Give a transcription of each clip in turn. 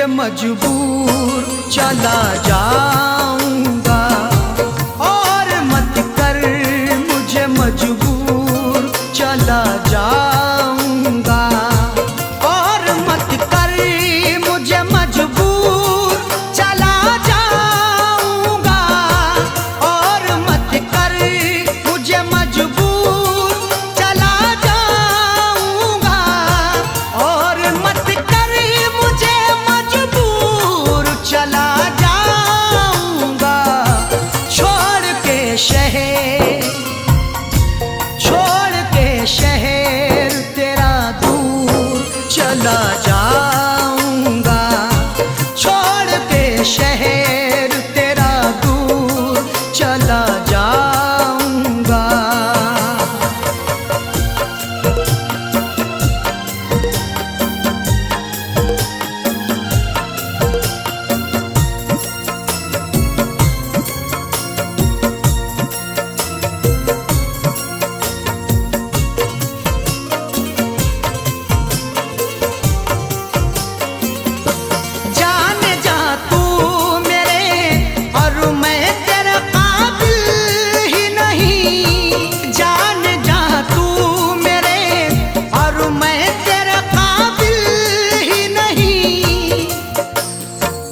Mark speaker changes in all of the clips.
Speaker 1: मुझे मजबूर चला जाऊंगा, और मत कर मुझे मजबूर चला जाऊंगा, और मत कर मुझे मजबूर चला जाऊंगा, और मत कर मुझे मजबूर चला जाऊंगा, और मत कर मुझे मजबूर चला जाऊंगा। छोड़ के शहर तेरा दूर चला जाऊंगा, छोड़ के शहर तेरा दूर चला जाऊंगा।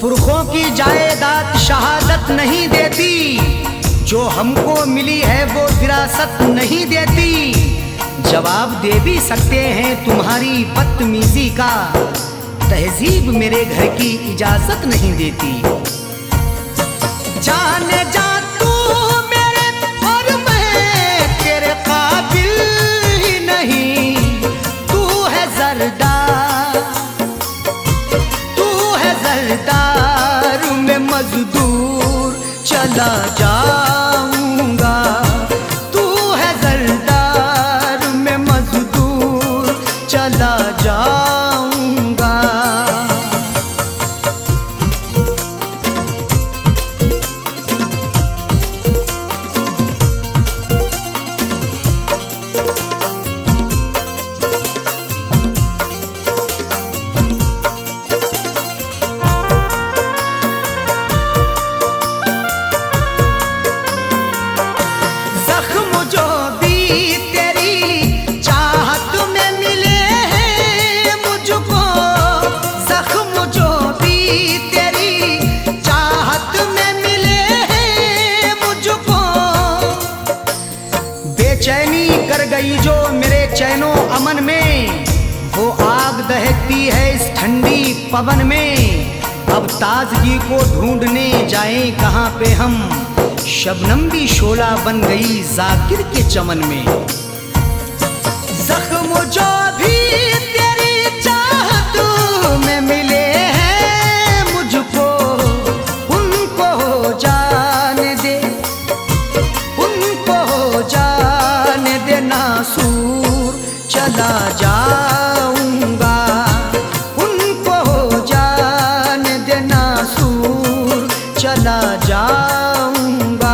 Speaker 1: पुरखों की जायदाद शहादत नहीं देती, जो हमको मिली है वो विरासत नहीं देती। जवाब दे भी सकते हैं तुम्हारी बदतमीजी का, तहजीब मेरे घर की इजाजत नहीं देती। जाने जा तू मेरे और मैं तेरे काबिल ही नहीं, तू है जरदार, तू है जरदार में मजदूर चला जाऊंगा, तू है जरदार में मजदूर चला जाऊंगा। बेचैनी कर गई जो मेरे चैनो अमन में, वो आग दहकती है इस ठंडी पवन में। अब ताजगी को ढूंढने जाएं कहाँ पे हम, शबनम भी शोला बन गई जाकिर के चमन में। जख्म जो भी तेरी चाहत में मिले हैं मुझको, उनको जाने दे, उनको जाने दे, नासूर चला जाऊंगा, उनको जाने दे, नासूर चला जाऊंगा।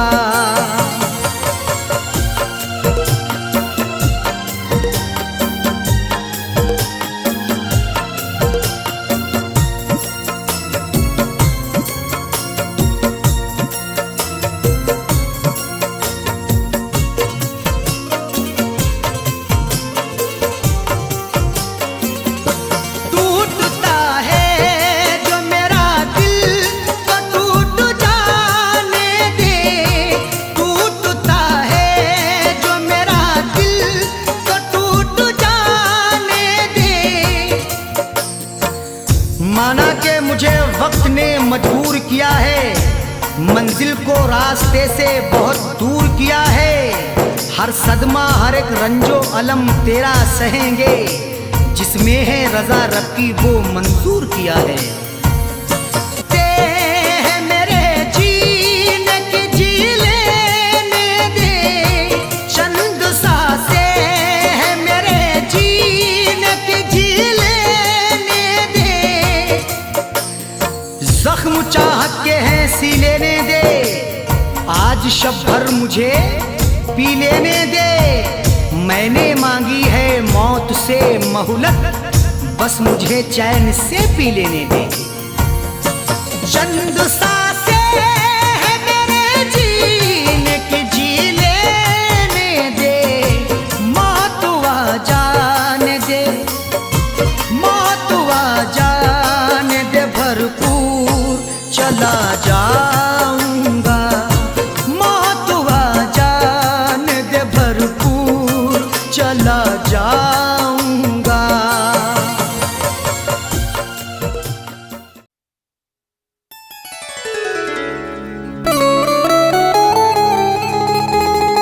Speaker 1: माना के मुझे वक्त ने मजबूर किया है, मंजिल को रास्ते से बहुत दूर किया है। हर सदमा हर एक रंजो अलम तेरा सहेंगे, जिसमें है रजा रब की वो मंजूर किया है। जख्म चाहत के हैं सी लेने दे, आज शब भर मुझे पी लेने दे। मैंने मांगी है मौत से मोहलत, बस मुझे चैन से पी लेने दे। चंद सांसें है मेरे जीने की, जी लेने दे, मौत आ जाने दे, मौत आ जाने दे, भरपूर चला जाऊंगा, मौत आ जाने दे, भरपूर चला जाऊंगा।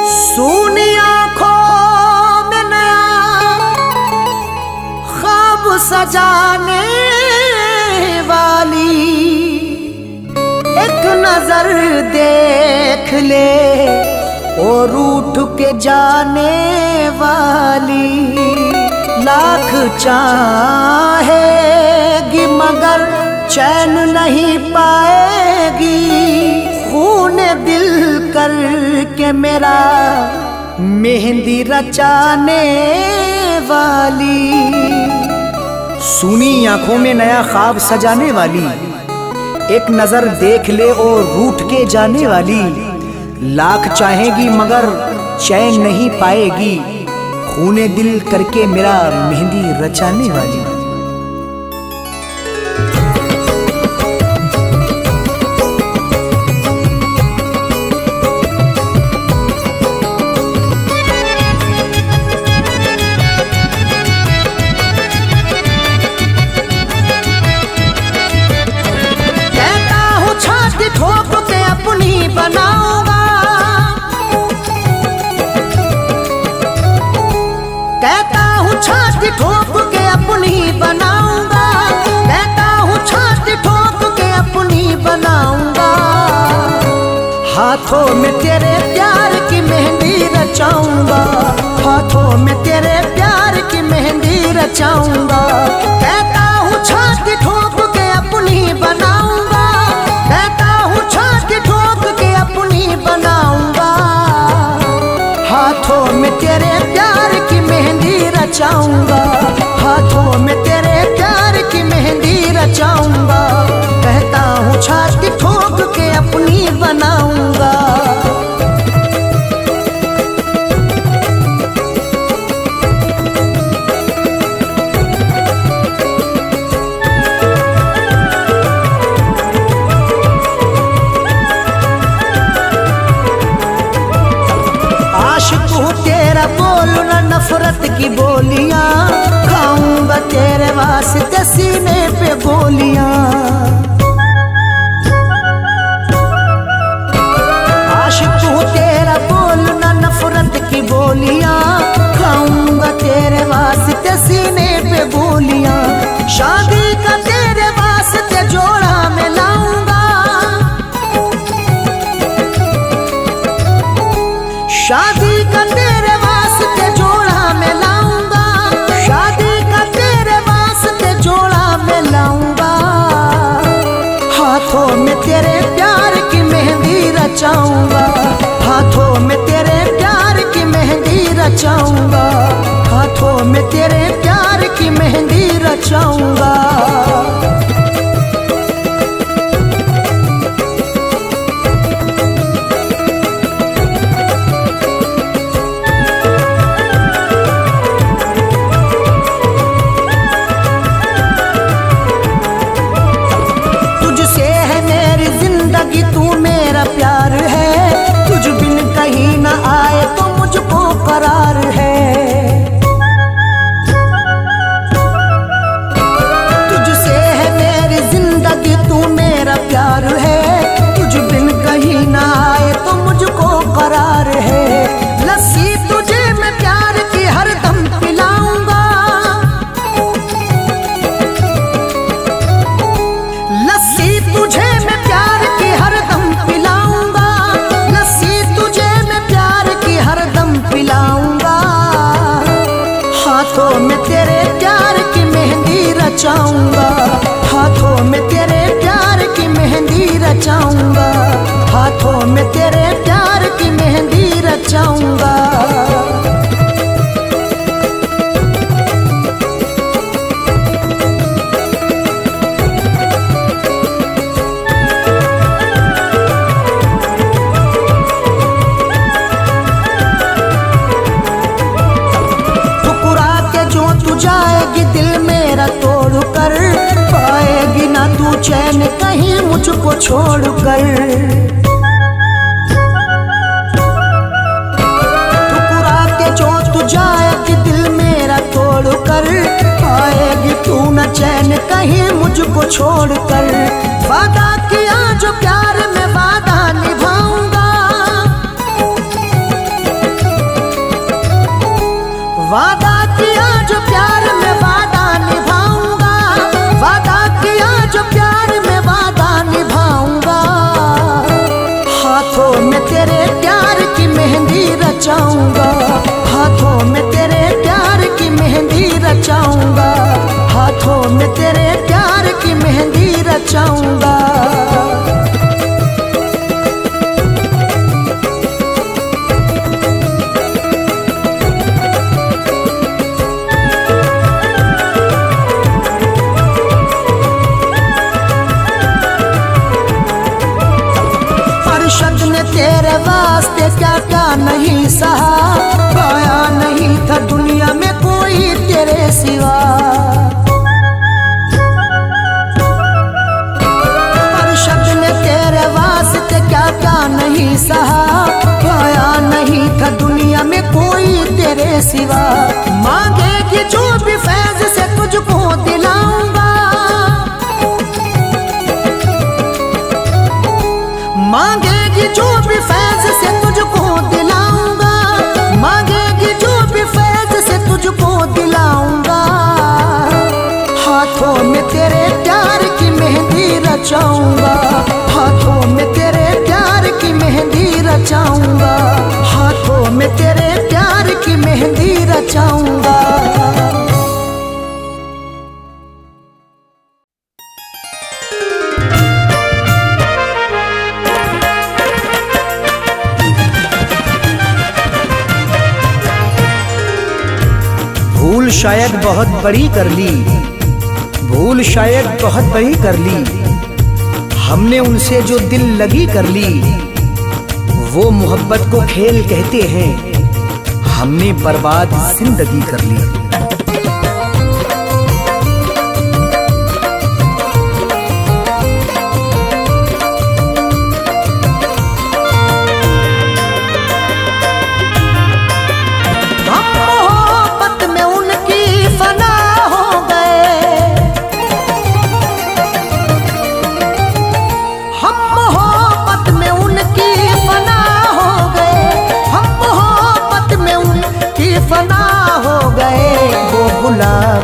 Speaker 1: सूनी आँखों में नया ख्वाब सजाने वाली, एक नजर देख ले और रूठ के जाने वाली, लाख चाहेगी मगर चैन नहीं पाएगी, खून दिल करके मेरा मेहंदी रचाने वाली।
Speaker 2: सूनी आंखों में नया ख्वाब सजाने वाली, एक नजर देख ले और रूठ के जाने वाली, लाख चाहेगी मगर चैन नहीं पाएगी, खूने दिल करके मेरा मेहंदी रचाने वाली।
Speaker 1: ठोक के अपनी बनाऊंगा, कहता हूँ छाती ठोक के अपनी बनाऊंगा, कहता हूँ छाती ठोक के अपनी बनाऊंगा, हाथों में तेरे प्यार की मेहंदी रचाऊंगा, हाथों में तेरे प्यार की मेहंदी रचाऊंगा, कहता हूँ छाती ठोक के अपनी बनाऊंगा, कहता छाती ठोक के अपनी बनाऊंगा, हाथों में तेरे प्यार की मेहंदी रचाऊंगा, हाथों में तेरे प्यार की मेहंदी रचाऊंगा, कहता हूँ छाती ठोक के अपनी बनाऊंगा। तेरा बोलू ना नफरत की बोलियां, खाऊंगा तेरे वास्ते सीने पे गोलियां, आशिक हूँ तेरा बोलू ना नफरत की बोलियां, खाऊंगा तेरे वास्ते सीने पे गोलियां, शादी का तेरे वास्ते जोड़ा मैं लाऊंगा, शादी का तेरे वास्ते जोड़ा मैं लाऊंगा, शादी का तेरे वास्ते जोड़ा मैं लाऊंगा, हाथों में तेरे प्यार की मेहंदी रचाऊंगा, हाथों में तेरे प्यार की मेहंदी रचाऊंगा, हाथों में तेरे प्यार की मेहंदी रचाऊंगा। तू मेरा प्यार है, तुझ बिन कहीं ना आए तो मुझको करार है, तुझसे है मेरी जिंदगी तू मेरा प्यार है, तुझ बिन कहीं ना आए तो मुझको करार है, लस्सी तुझे मैं प्यार की हरदम पिलाऊंगा, लस्सी तुझे मैं प्यार की हरदम पिलाऊंगा, लस्सी तुझे मैं प्यार की हरदम पिलाऊंगा, हाथों में तेरे प्यार की मेहंदी रचाऊंगा, हाथों में तेरे प्यार की मेहंदी रचाऊंगा, हाथों में तेरे प्यार की मेहंदी रचाऊंगा।
Speaker 2: चैन कहीं मुझको छोड़कर। ठुकरा के जो तू जाएगी दिल मेरा तोड़कर, आएगी तू न चैन कहीं मुझको छोड़कर। वादा किया जो प्यार में वादा निभाऊंगा, वादा किया जो प्यार में वादा निभाऊंगा, वादा किया जो प्यार में वादा निभाऊंगा। हाथों में तेरे प्यार की मेहंदी रचाऊंगा, हाथों में तेरे प्यार की मेहंदी रचाऊंगा, हाथों में तेरे प्यार की मेहंदी रचाऊंगा। अरशद ने तेरे वास्ते क्या क्या नहीं सहा, पाया नहीं था दुनिया में कोई तेरे सिवा। अरशद ने तेरे वास्ते क्या क्या नहीं सहा, पाया नहीं था दुनिया में कोई तेरे सिवा। मांगेगी जो भी फैज से तुझको दिलाऊंगा, मांगेगी जो भी फैज से तुझको दिलाऊंगा, मांगेगी जो भी फैज से तुझको दिलाऊंगा। हाथों में तेरे प्यार की मेहंदी रचाऊंगा, हाथों में तेरे प्यार की मेहंदी रचाऊंगा, हाथों में तेरे प्यार की मेहंदी रचाऊंगा। भूल शायद बहुत बड़ी कर ली, भूल शायद बहुत बड़ी कर ली, हमने उनसे जो दिल लगी कर ली। वो मोहब्बत को खेल कहते हैं, हमने बर्बाद जिंदगी कर ली।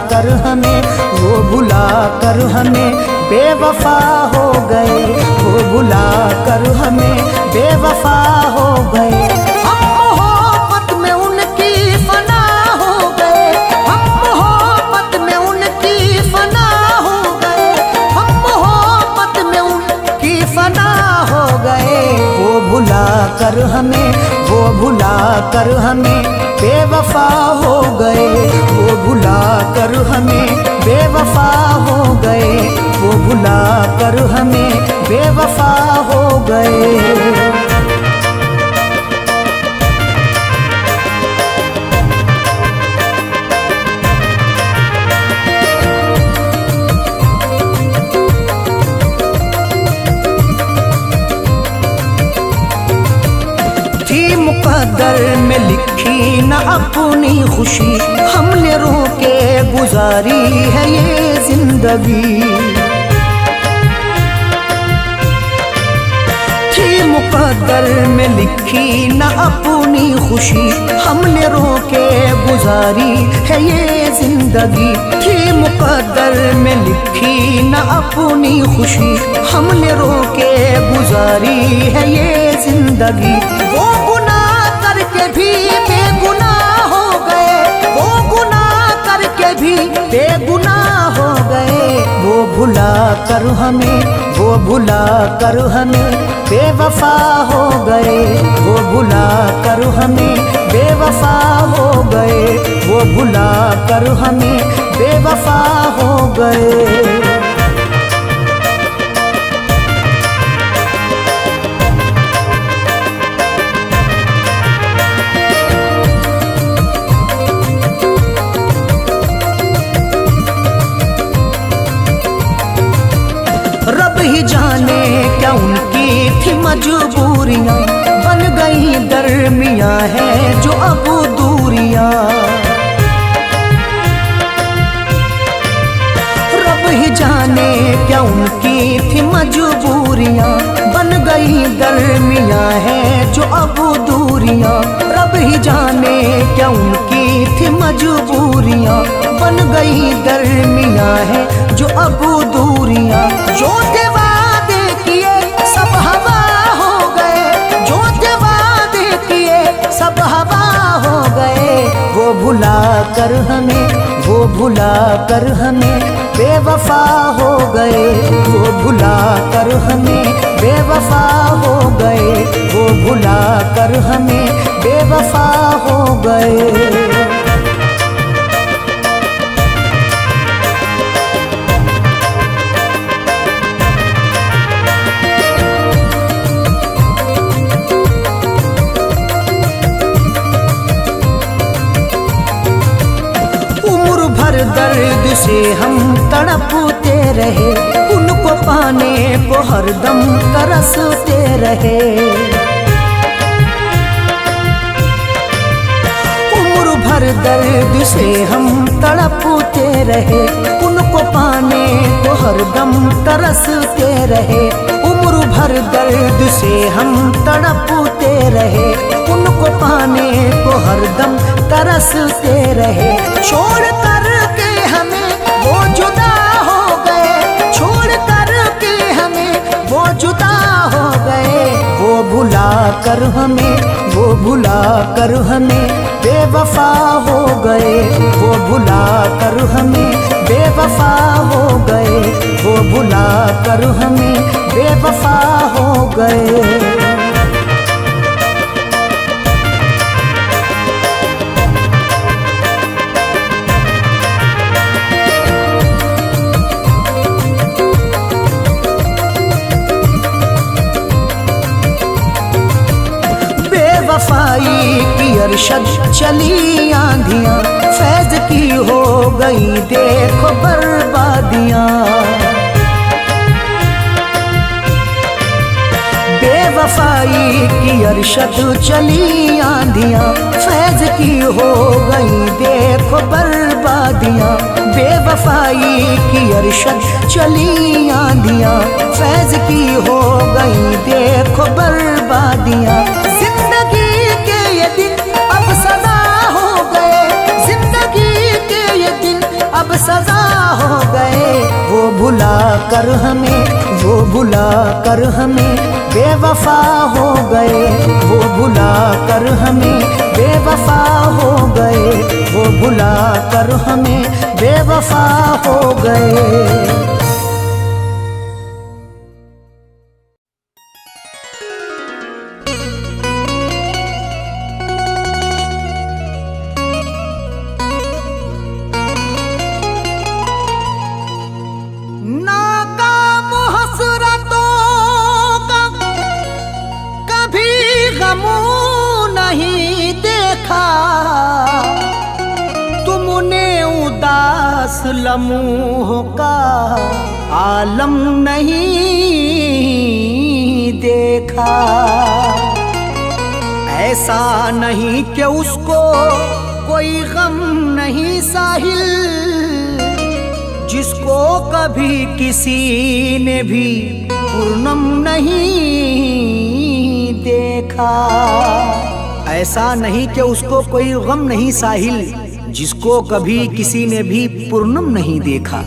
Speaker 2: कर हमें वो भुला कर हमें बेवफा हो गए, वो भुला कर हमें बेवफा हो गए। हम मोहब्बत में उनकी फना हो गए, हम मोहब्बत में उनकी फना हो गए, हम मोहब्बत में उनकी फना हो गए। वो भुला कर हमें, वो भुला कर हमें बेवफा हो गए, वो भुला कर हमें बेवफा हो गए, वो भुला कर हमें बेवफा हो गए। मुकद्दर में लिखी न अपनी खुशी, हमने रोके गुजारी है ये जिंदगी। थी मुकद्दर में लिखी न अपनी खुशी, हमने रोके गुजारी है ये जिंदगी। थी मुकद्दर में लिखी न अपनी खुशी, हमने रोके गुजारी है ये जिंदगी। वो करके भी बेगुनाह हो गए, वो गुनाह करके भी बेगुनाह हो गए। वो भुला कर हमें, वो भुला कर हमें बेवफा हो गए, वो भुला कर हमें बेवफा हो गए, वो भुला कर हमें बेवफा हो गए। ही जाने क्या उनकी थी मजबूरियां, बन गई दरमियां है जो अब दूरियां। रब ही जाने क्या उनकी थी मजबूरियां, बन गई दरमियां है जो अब दूरियां। रब ही जाने क्या उनकी थी मजबूरियां, बन गई दरमियां है जो अब दूरियां। जो वादे किए सब हवा हो गए, जो वादे किए सब हवा हो गए। वो भुला कर हमें, वो भुला कर हमें बेवफा हो गए। वो भुला कर हमें बेवफा हो गए। वो भुला कर हमें बेवफा हो गए। दर्द से हम तड़पते रहे, उनको पाने को हरदम तरसते रहे। उम्र भर दर्द से हम तड़पते रहे, उनको पाने को हरदम तरसते रहे। उम्र भर दर्द से हम तड़पते रहे, उनको पाने को हरदम तरसते रहे। छोड़ कर के हमें वो जुदा हो गए, छोड़ कर के हमें वो जुदा हो गए। वो भुला कर हमें, वो भुला कर हमें बेवफा हो गए। वो भुला कर हमें बेवफा हो गए। वो भुला कर हमें बेवफा हो गए। बेवफाई की अरशद चली आंधियां, फैज की हो गई देखो बर्बादियां। बेवफाई की अरशद चली आंधियां, फैज की हो गई देखो बर्बादियां। बेवफाई की अरशद चली आंधियां, फैज की हो गई देखो बर्बादियां। जिंदगी के ये दिन अब सजा हो गए, जिंदगी के ये दिन अब सजा हो गए। वो भुला कर हमें, वो भुला कर हमें बेवफा हो गए। वो भुला कर हमें बेवफा हो गए। वो भुला कर हमें बेवफा हो गए। नहीं देखा तुमने उदास लम्हों का आलम नहीं देखा। ऐसा नहीं कि उसको कोई गम नहीं साहिल, जिसको कभी किसी ने भी पूर्णम नहीं देखा। ऐसा नहीं कि उसको कोई गम नहीं साहिल, जिसको कभी किसी ने भी पूर्णम नहीं देखा।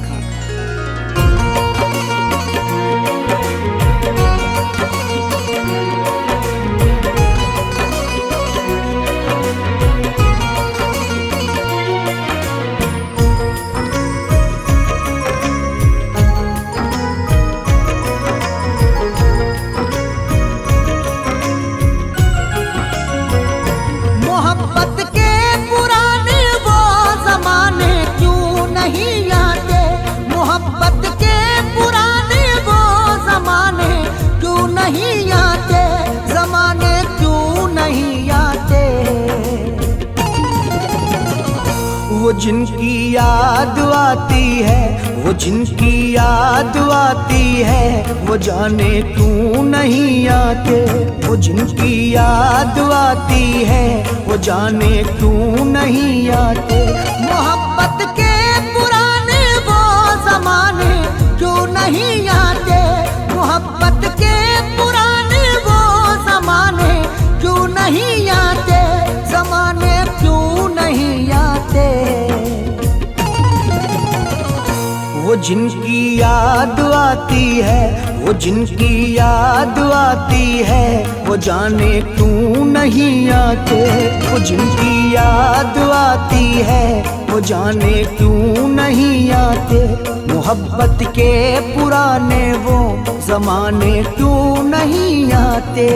Speaker 2: वो जिनकी याद आती है वो जिनकी याद आती है वो जाने क्यों नहीं आते। वो जिनकी याद आती है वो जाने क्यों नहीं आते। मोहब्बत के पुराने वो ज़माने क्यों नहीं आते। मोहब्बत के पुराने वो ज़माने क्यों नहीं आते। ज़माने क्यों नहीं आते। वो जिनकी याद आती है वो जिनकी याद आती है वो जाने क्यों नहीं आते। वो जिनकी याद आती है वो जाने क्यों नहीं आते। मोहब्बत के पुराने वो ज़माने क्यों नहीं आते।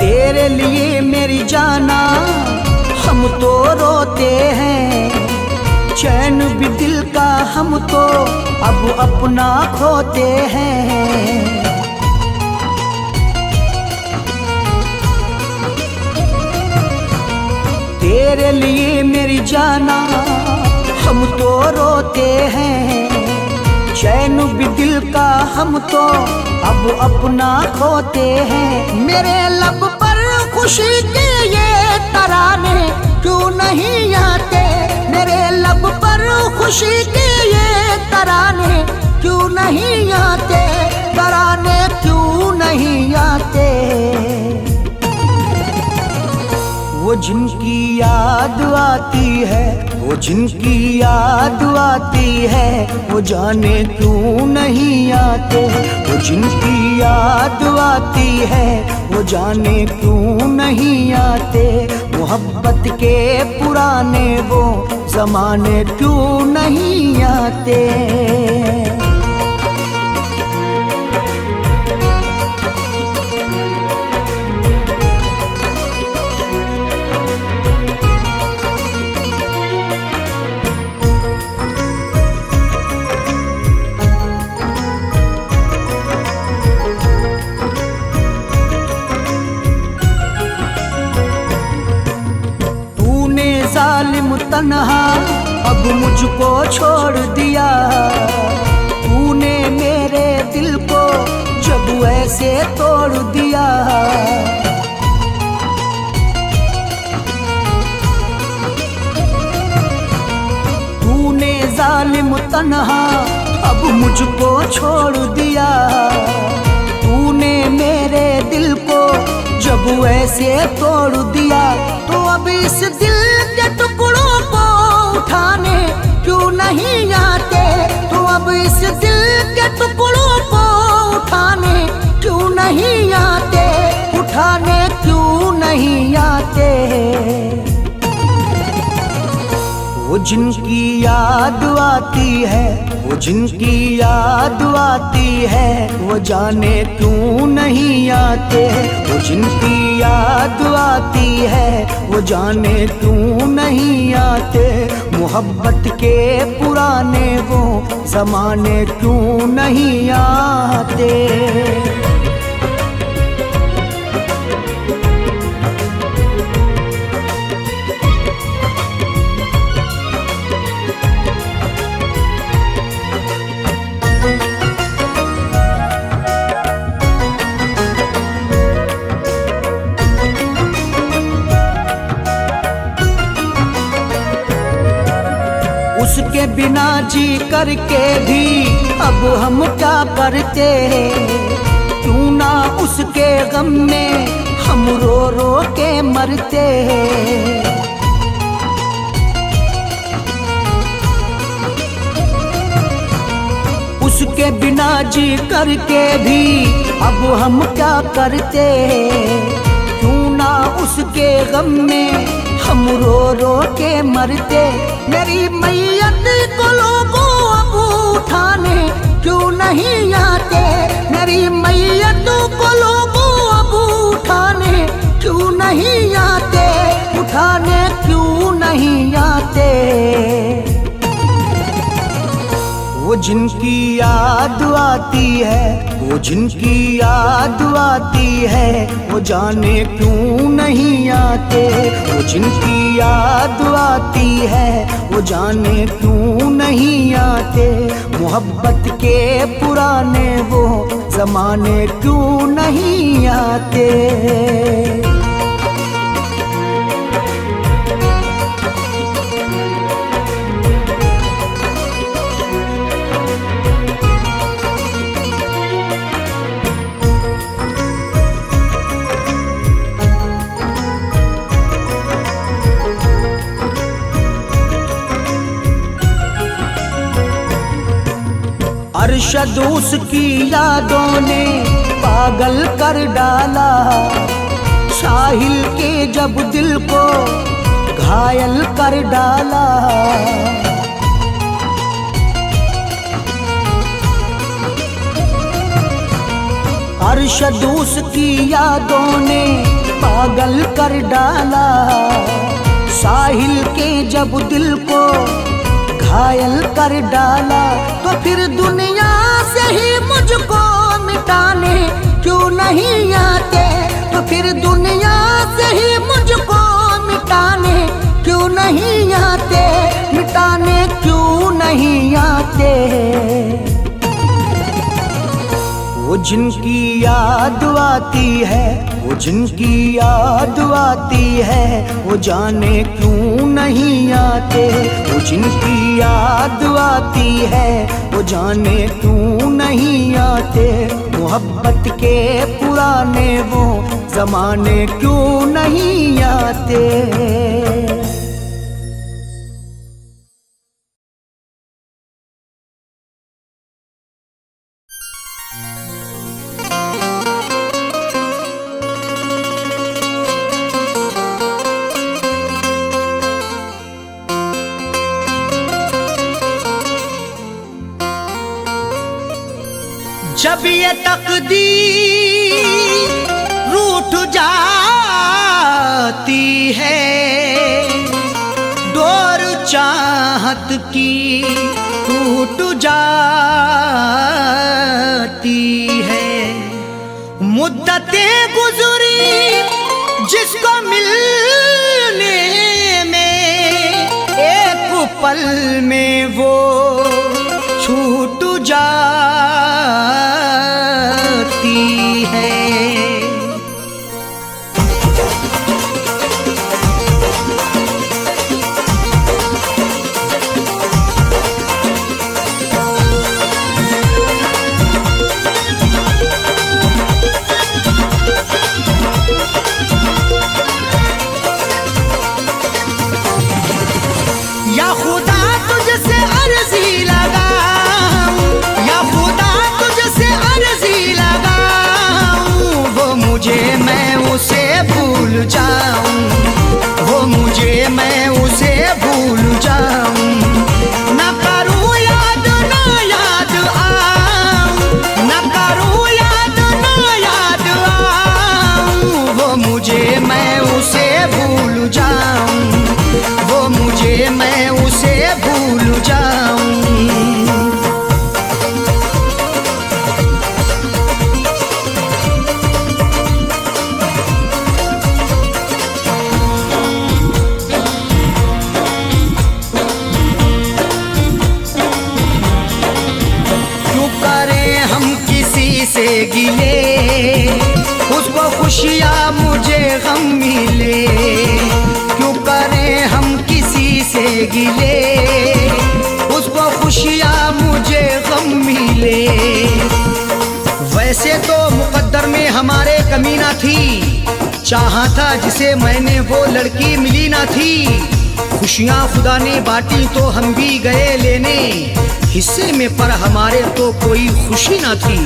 Speaker 2: तेरे लिए मेरी जाना हम तो रोते हैं। चैन भी दिल का हम तो अब अपना खोते हैं। तेरे लिए मेरी जाना हम तो रोते हैं। चैन भी दिल का हम तो अब अपना खोते हैं। मेरे लब पर खुशी के ये तराने क्यों नहीं आते। मेरे लब पर खुशी के ये तराने क्यों नहीं आते। तराने क्यों नहीं आते। वो जिनकी याद आती है वो जिनकी याद आती है वो जाने क्यों नहीं आते। वो जिनकी याद आती है वो जाने क्यों नहीं आते। मोहब्बत के पुराने वो ज़माने क्यों नहीं आते। जालिम तन्हा अब मुझको छोड़ दिया। तूने मेरे दिल को जब ऐसे तोड़ दिया। तूने जालिम तन्हा अब मुझको छोड़ दिया। तूने मेरे दिल को जब ऐसे तोड़ दिया। तो अब इस दिल के टुकड़ों को उठाने क्यों नहीं आते। तो अब इस दिल के टुकड़ों को उठाने क्यों नहीं आते। उठाने क्यों नहीं आते। वो जिनकी याद आती है वो जिनकी याद आती है वो जाने क्यों नहीं आते। वो जिनकी याद आती है वो जाने क्यों नहीं आते। मोहब्बत के पुराने वो ज़माने क्यों नहीं आते। उसके बिना जी करके भी अब हम क्या करते। क्यों ना उसके गम में हम रो रो के मरते। उसके बिना जी करके भी अब हम क्या करते। क्यों ना उसके गम में हम रो रो के मरते। मेरी मैयत को लोगों अब उठाने क्यों नहीं आते। मेरी मैयत को लोगों अब उठाने क्यों नहीं आते, उठाने क्यों नहीं आते। वो जिनकी याद आती है, वो जिनकी याद आती है, वो जाने क्यों नहीं आते। वो जिनकी याद आती है, वो जाने क्यों नहीं आते। मोहब्बत के पुराने वो जमाने क्यों नहीं आते। अरशद उसकी यादों ने पागल कर डाला, साहिल के जब दिल को घायल कर डाला। अरशद उसकी यादों ने पागल कर डाला, साहिल के जब दिल को घायल कर डाला। तो फिर दुनिया से ही मुझको मिटाने क्यों नहीं आते। तो फिर दुनिया से ही मुझको मिटाने क्यों नहीं आते, मिटाने क्यों नहीं आते। वो जिनकी याद आती है, वो जिनकी याद आती है, वो जाने क्यों नहीं आते। वो जिनकी याद आती है, वो जाने क्यों नहीं आते। मोहब्बत के पुराने वो जमाने क्यों नहीं आते।
Speaker 1: जब ये तकदीर रूठ जाती है, डोर चाहत की टूट जाती है। मुद्दतें गुजरी जिसको मिलने में, एक पल में वो छूट जाती है। या खुदा तुझसे अर्जी लगाऊं, या खुदा तुझसे अर्जी लगाऊं, वो मुझे मैं उसे भूल जाऊं, वो मुझे मैं उसे भूल जाऊं। न करूं याद ना याद आऊं, न करूं याद ना याद आऊं, वो मुझे मैं उसे भूल जाऊं, वो मुझे मैं उसे भूल जाऊं। क्यों करें हम किसी से गिले, उसको खुशियाँ मुझे गम मिले। क्यों करें हम किसी से गिले, उसको खुशियाँ मुझे गम मिले। वैसे तो मुकद्दर में हमारे कमी ना थी, चाहा था जिसे मैंने वो लड़की मिली ना थी। खुशियाँ खुदा ने बांटी तो हम भी गए लेने, हिस्से में पर हमारे तो कोई खुशी ना थी।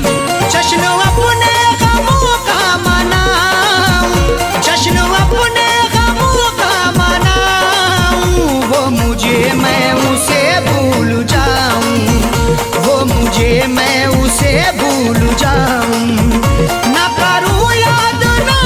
Speaker 1: जश्न अपने गमों का मनाऊं, जश्न अपने गमों का मनाऊं, वो मुझे मैं उसे भूल जाऊं, वो मुझे मैं उसे भूल जाऊं। न करूं याद ना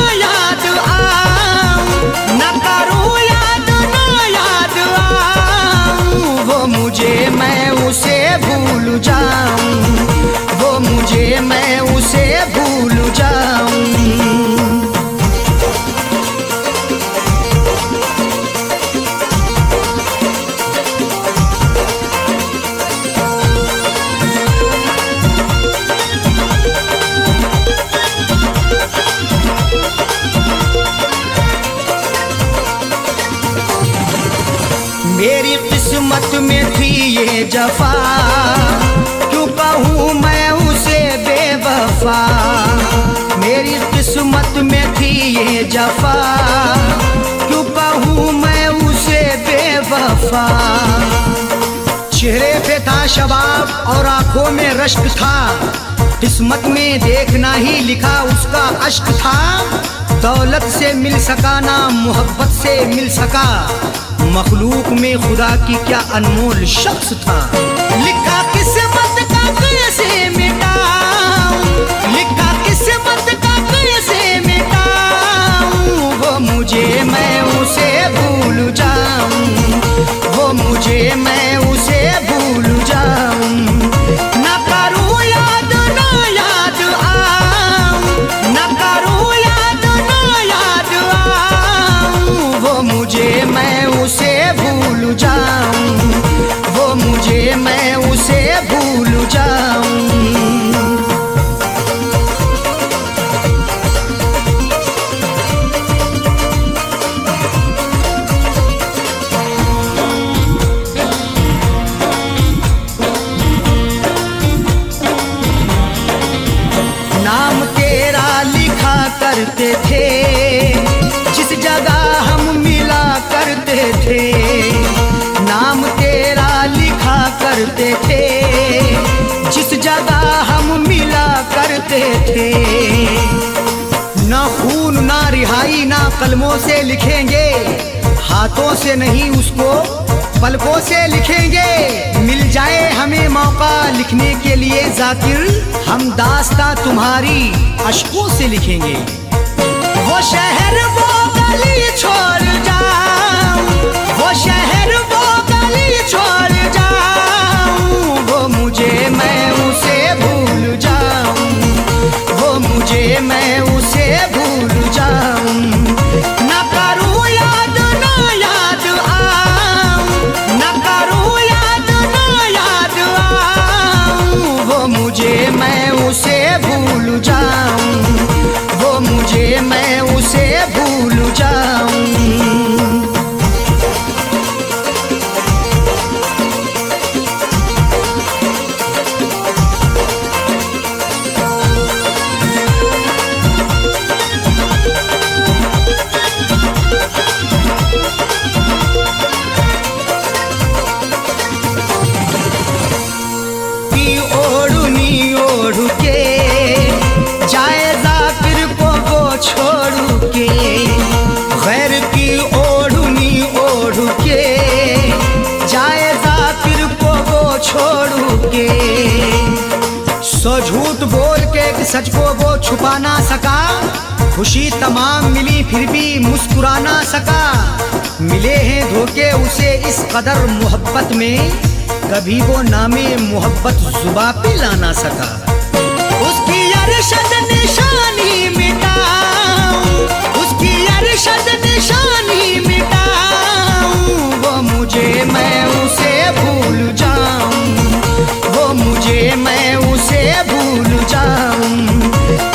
Speaker 1: किस्मत में थी ये जफा, क्यों कहूँ मैं उसे बेवफा। मेरी किस्मत में थी ये जफा, क्यों कहूँ मैं उसे बेवफा। चेहरे पे था शबाब और आंखों में रश्क था, किस्मत में देखना ही लिखा उसका अश्क था। दौलत से मिल सका ना मोहब्बत से मिल सका, मखलूक में खुदा की क्या अनमोल शख्स था। लिखा किस्मत का कैसे मिटाऊं, लिखा किस्मत का कैसे मिटाऊं। वो मुझे मैं उसे भूल जाऊं, वो मुझे मैं उसे भूल जाऊं। ना करूं याद ना याद आऊं, ना करूं याद ना याद आऊं। वो मुझे मैं उसे भूल जाऊं, वो मुझे मैं उसे भूल जाऊं। नाम तेरा लिखा करते थे, जिस जगह हम मिला करते थे। नाम तेरा लिखा करते थे, जिस जगह हम मिला करते थे। ना खून ना रिहाई ना कलमों से लिखेंगे, हाथों से नहीं उसको पलकों से लिखेंगे। मिल जाए हमें मौका लिखने के लिए जाकिर, हम दास्तां तुम्हारी अश्कों से लिखेंगे। वो शहर वो गली छोड़ जाऊं, वो शहर वो गली छोड़ जाऊं। वो मुझे मैं उसे भूल जाऊं, वो मुझे मैं उसे भूल जाऊं। ना करूं याद ना याद आऊं, ना करूं याद ना याद आऊं। वो मुझे मैं उसे भूल जाऊं, वो मुझे मैं उसे भूल जाऊं। छोड़ के गैर की ओढ़नी ओढ़ के, जाए जाकिर को वो छोड़ के। सो झूठ बोल के सच को वो छुपा ना सका, खुशी तमाम मिली फिर भी मुस्कुरा ना सका। मिले हैं धोखे उसे इस कदर मोहब्बत में, कभी वो नामे मोहब्बत जुबां पे ला ना सका। उसकी अरशद निशानी मिटाऊं, उसकी अरशद निशानी मिटाऊं। वो मुझे मैं उसे भूल जाऊं, वो मुझे मैं उसे भूल जाऊं।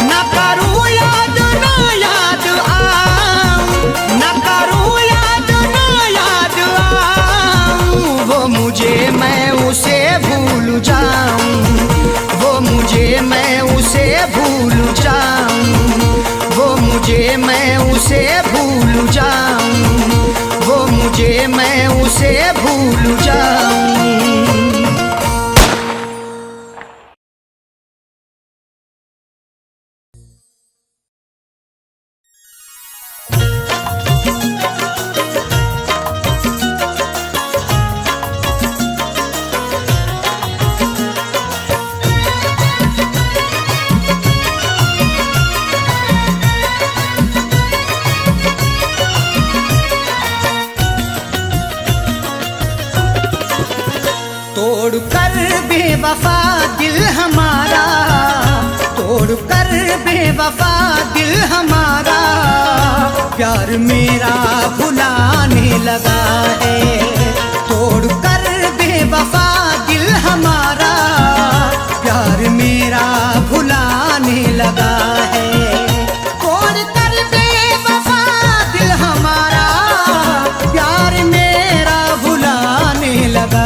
Speaker 1: ना करूं याद ना याद आऊं, ना करूं याद ना याद आऊं। वो मुझे मैं उसे भूल जाऊं, वो मुझे मैं उसे भूल जाऊं। वो मुझे मैं उसे भूल जाऊं, वो मुझे मैं उसे भूल जाऊं। तोड़ कर बेवफा दिल हमारा, तोड़ कर बेवफा दिल हमारा, प्यार मेरा भुलाने लगा है। तोड़ कर बेवफा दिल हमारा, प्यार मेरा भुलाने लगा है। तोड़ कर बेवफा दिल हमारा, प्यार मेरा भुलाने लगा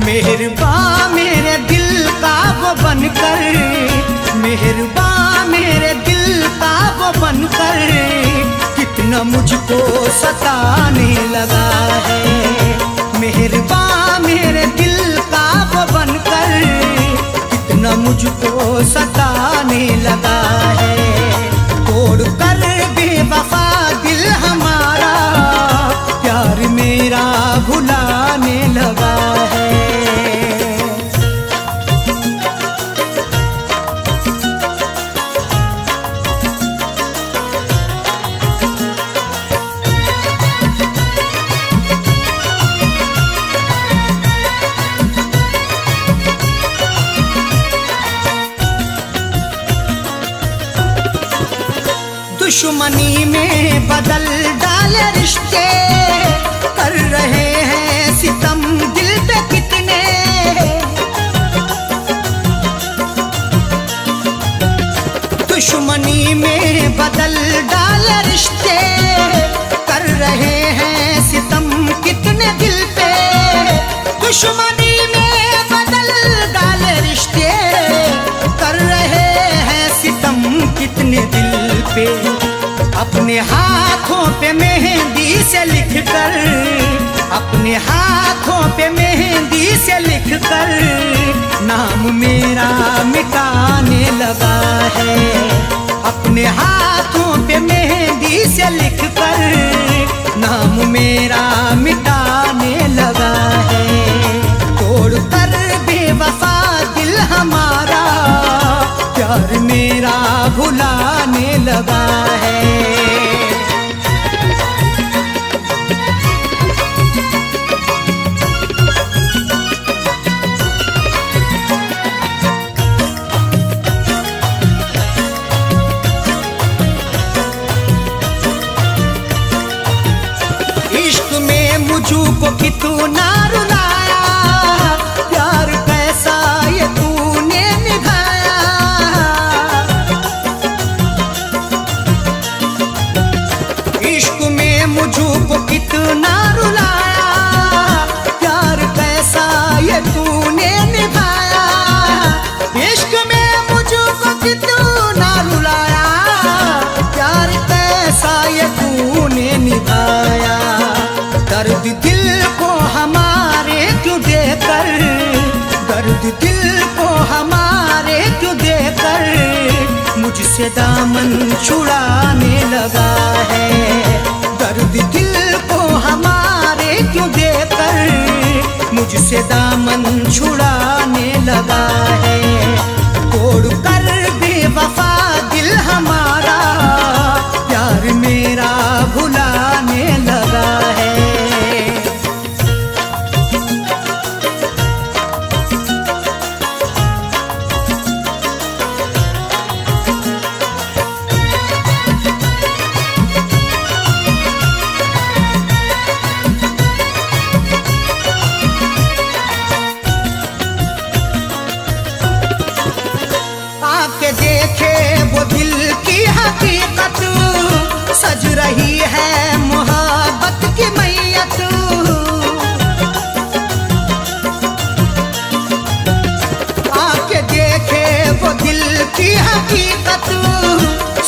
Speaker 1: मेहरबान मेरे दिल का वो बनकर, मेहरबान मेरे दिल का वो बनकर कितना मुझको सताने लगा है। मेहरबान मेरे दिल का वो बनकर कितना मुझको सताने लगा है। तोड़ कर बेवफा दिल हमारा प्यार मेरा भुलाने लगा है। दुश्मनी में बदल डाले रिश्ते, कर रहे हैं सितम दिल पे कितने। दुश्मनी में बदल डाले रिश्ते, कर रहे हैं सितम कितने दिल पे। दुश्मनी में बदल डाले रिश्ते, कर रहे हैं सितम कितने दिल पे। अपने हाथों पे मेहंदी से लिखकर, अपने हाथों पे मेहंदी से लिखकर नाम मेरा मिटाने लगा है। अपने हाथों पे मेहंदी से लिखकर नाम मेरा मिटाने लगा है। तोड़ कर बेवफा दिल हमारा प्यार मेरा भुलाने लगा है। इश्क में मुझको कितना रुलाया, प्यार कैसा ये तूने निभाया। इश्क में मुझको कितना रुलाया, प्यार कैसा ये तूने निभाया। इश्क में मुझको कितना रुलाया, प्यार कैसा ये तूने निभाया। दर्द दिल को हमारे क्यों देकर, दर्द दिल को हमारे क्यों देकर मुझसे दामन छुड़ाने लगा है। दर्द दिल को हमारे क्यों देकर मुझसे दामन छुड़ाने लगा है। तोड़ कर बेवफा दिल हमारा प्यार मेरा भुलाने लगा है। आके देखे वो दिल की हकीकत, सज रही है मोहब्बत की मैयत। आके देखे वो दिल की हकीकत,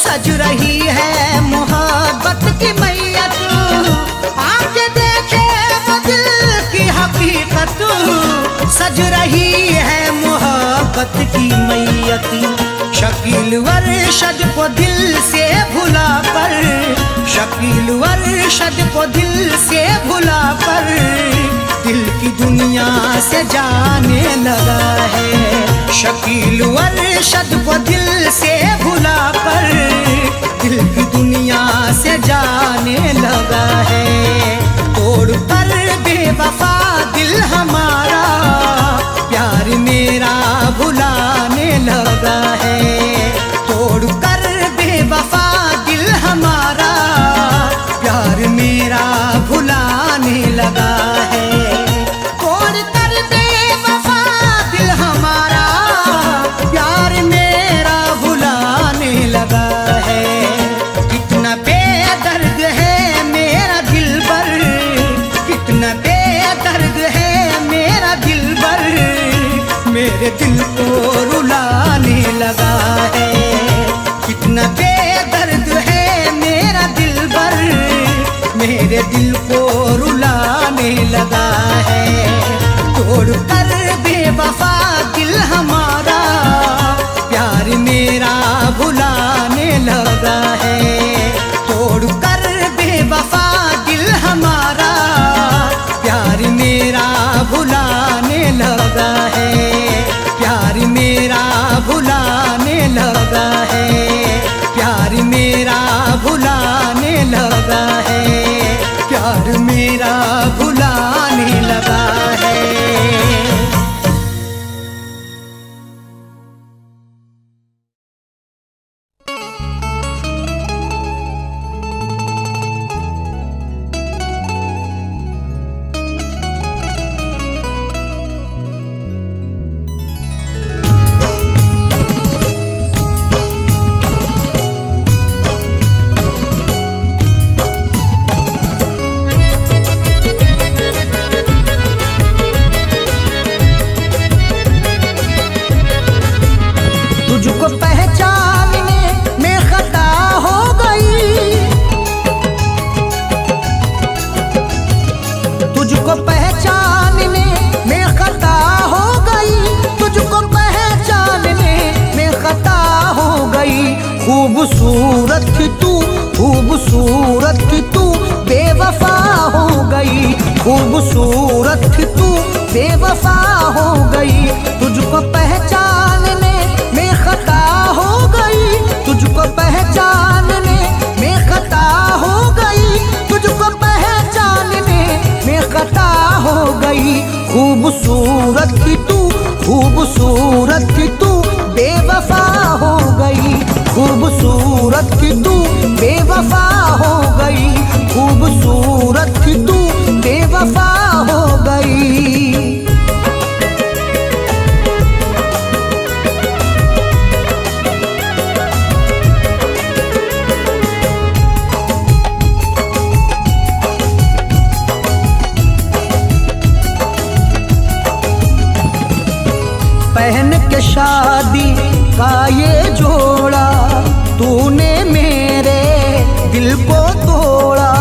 Speaker 1: सज रही है मोहब्बत की मैयत। आके देखे वो दिल की हकीकत, सज रही है मोहब्बत की मैयत। शकील अरशद को दिल से भुला कर, शकील अरशद को दिल से भुला कर दिल की दुनिया से जाने लगा है। शकील अरशद को दिल से भुला कर दिल की दुनिया से जाने लगा है। तोड़ कर बेवफा दिल हमारा प्यार मेरा भुलाने लगा है। तोड़ कर बेवफा दिल हमारा प्यार मेरा भुलाने लगा है। तोड़ कर बेवफा दिल हमारा प्यार मेरा भुलाने लगा है। कितना बेदर्द मेरे दिल को रुलाने लगा है। तोड़ कर बेवफा दिल हमारा प्यार मेरा भुलाने लगा है। तोड़ कर बेवफा दिल हमारा प्यार मेरा भुलाने लगा है। प्यार मेरा भुलाने लगा है। प्यार मेरा भुलाने लगा है। प्यार मेरा भुलाने लगा है। तुझको पहचानने में खता हो गई। तुझको पहचानने में खता हो गई। तुझको पहचानने में खता हो गई। खूबसूरत थी तू, खूबसूरत थी तू, बेवफा हो गई। खूबसूरत थी तू, बेवफा हो गई। तुझको पहचानने में खता हो गई। तुझको पहचानने में खता हो गई। तुझको पहचानने में खता हो गई। खूबसूरत थी तू, खूबसूरत थी तू, बेवफा हो गई। खूबसूरत थी तू, बेवफा हो गई। खूबसूरत थी तू, बेवफा हो गई। पहन के शादी का ये जोड़ा तूने मेरे दिल को तोड़ा।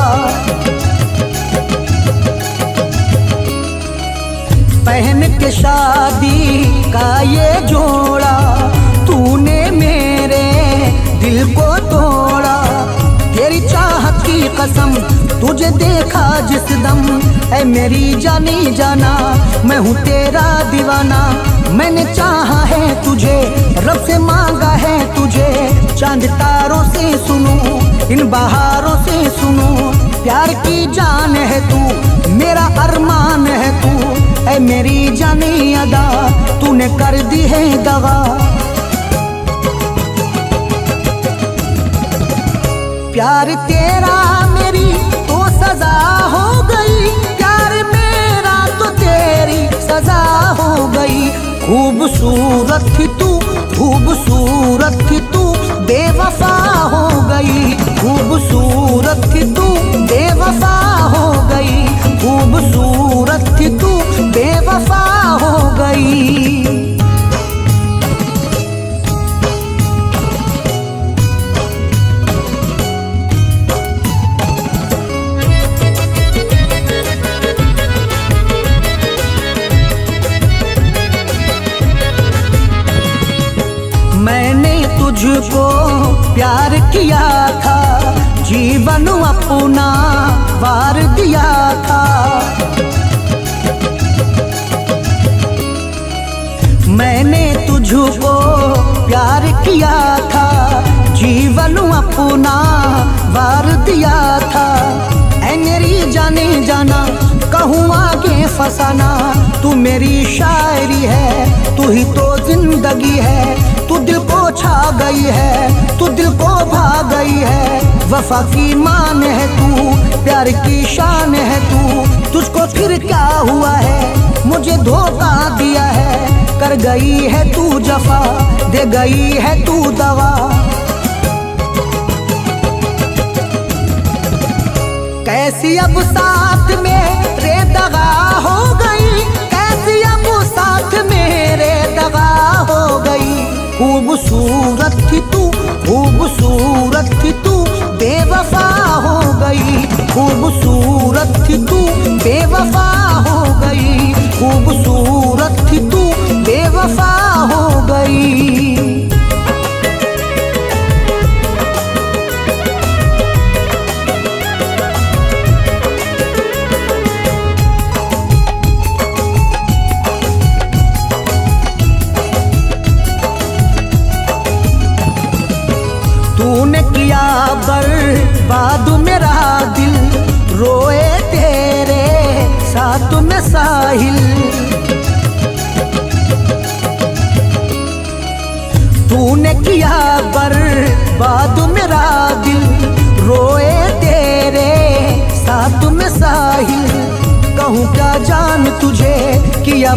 Speaker 1: पहन के शादी का ये जोड़ा तूने मेरे दिल को तोड़ा। तेरी चाहत की कसम तुझे देखा जिस दम, ऐ मेरी जानी जाना मैं हूँ तेरा दीवाना। मैंने चाहा है तुझे, रब से मांगा है तुझे। चांद तारों से सुनूं, इन बहारों से सुनूं। प्यार की जान है तू, मेरा अरमान है तू। ऐ मेरी जानी अदा तूने कर दी है दगा। प्यार तेरा मेरी तो सजा हो गई। प्यार मेरा तो तेरी सजा हो गई। खूबसूरत थी तू, खूबसूरत थी तू, बेवफा हो गई। खूबसूरत थी तू, बेवफा हो गई। खूबसूरत थी तू, बेवफा हो गई। मैंने तुझको प्यार किया था, जीवन अपना वार दिया था। मैंने तुझको प्यार किया था, जीवन अपना वार दिया था। ऐ मेरी जाने जाना कहूँ आगे फसाना। तू मेरी शायरी है, तू ही तो जिंदगी है। तू दिल को छा गई है, तू दिल को भा गई है। वफा की मान है तू, प्यार की शान है तू। तुझको फिर क्या हुआ है, मुझे धोखा दिया है। कर गई है तू जफा, दे गई है तू दवा। कैसी अब साथ में रे दगा हो गई। कैसी अब साथ मेरे दगा हो गई। खूबसूरत थी तू, खूबसूरत थी तू, बेवफा हो गई। खूबसूरत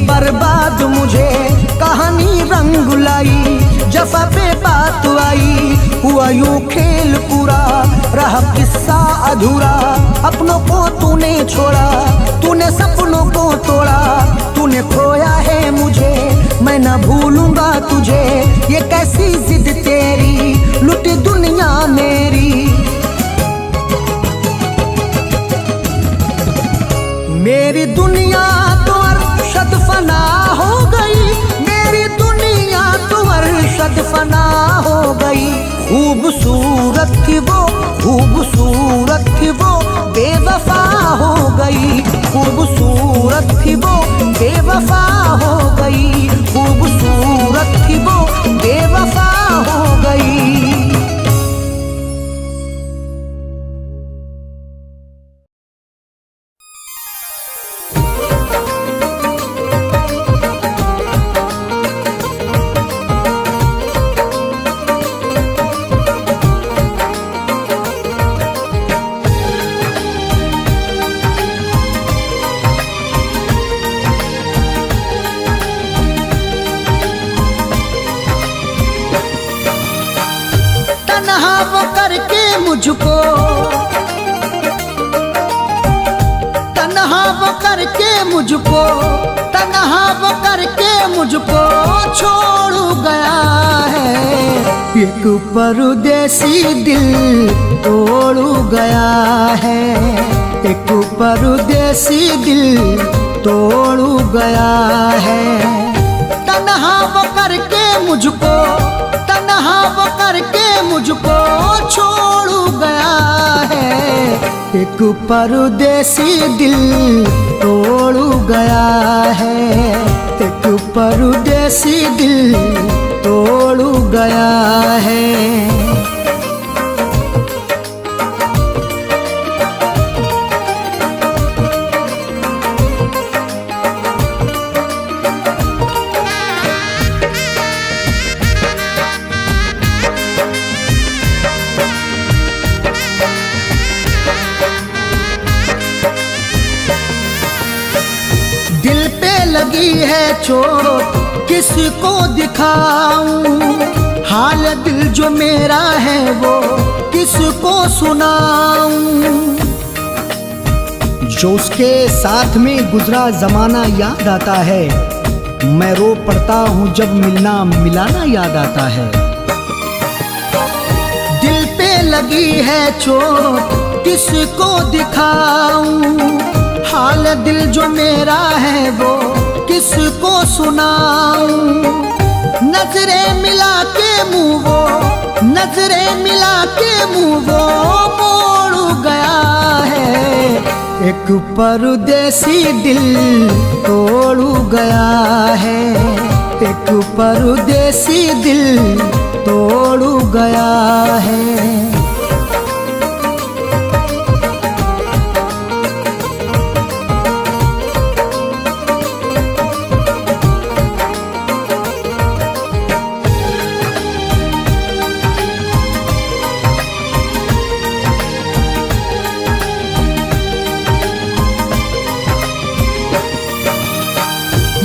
Speaker 1: बर्बाद मुझे कहानी रंग लाई, जफा पे बात आई, हुआ यूं खेल पूरा, रहा किस्सा अधूरा। अपनों को तूने छोड़ा, तूने सपनों को तोड़ा, तूने खोया है मुझे, मैं न भूलूंगा तुझे। ये कैसी जिद तेरी, लुटी दुनिया मेरी। मेरी दुनिया तो अरशद फना हो गई, मेरी दुनिया तो अरशद फना हो गई। खूबसूरत थी वो, खूबसूरत थी वो, बेवफा हो गई। खूबसूरत थी वो, बेवफा हो गई। खूबसूरत थी वो, बेवफा हो गई। तन्हा वो करके मुझको, तन्हा वो करके मुझको, तन्हा वो करके मुझको छोड़ गया है। एक परदेसी दिल तोड़ गया है, एक परदेसी दिल तोड़ गया है। तन्हा वो करके मुझको, तन्हा वो करके मुझको छोड़ गया है। एक परदेसी दिल तोड़ गया है, एक परदेसी दिल तोड़ गया है। लगी है चोट किसको दिखाऊं, हाल दिल जो मेरा है वो किसको सुनाऊं। जो उसके साथ में गुजरा जमाना याद आता है, मैं रो पड़ता हूँ जब मिलना मिलाना याद आता है। दिल पे लगी है चोट किसको दिखाऊं, हाल दिल जो मेरा है वो किसको सुनाऊं। नजरें मिला के मुँह वो, नजरें मिला के मुँह वो मोड़ गया है। एक परदेसी दिल तोड़ गया है, एक परदेसी दिल तोड़ गया है।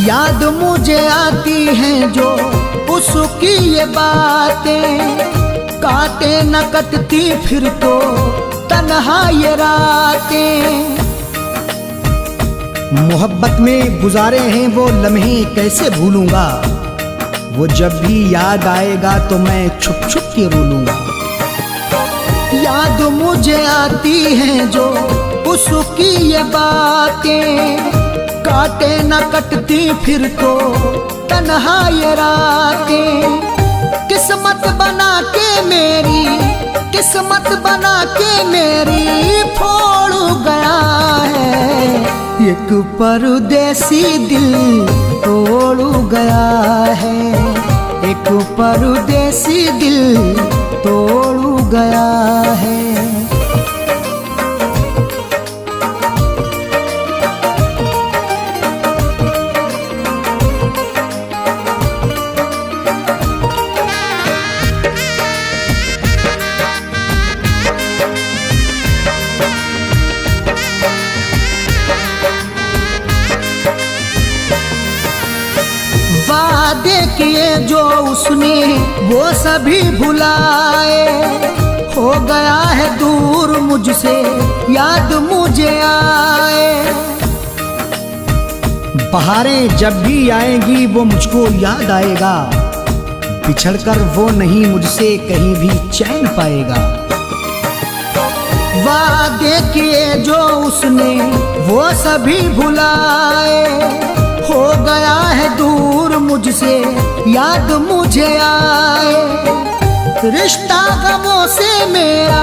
Speaker 1: याद मुझे आती हैं जो उसकी ये बातें, काटे न कटती फिर तो तन्हा ये रातें। मोहब्बत में गुजारे हैं वो लम्हे कैसे भूलूंगा, वो जब भी याद आएगा तो मैं छुप छुप के रो लूंगा। याद मुझे आती हैं जो उसकी ये बातें, काटे न कटती फिर तो तन्हा ये रातें। किस्मत बना के मेरी, किस्मत बना के मेरी फोड़ गया है। एक परदेसी दिल तोड़ गया है, एक परदेसी दिल तोड़ गया है। जो उसने वो सभी भुलाए। हो गया है दूर मुझसे, याद मुझे आए। बहारें जब भी आएंगी वो मुझको याद आएगा, बिछड़कर वो नहीं मुझसे कहीं भी चैन पाएगा। वादे किए जो उसने वो सभी भुलाए। हो गया है दूर मुझसे, याद मुझे आए। रिश्ता गमों से मेरा,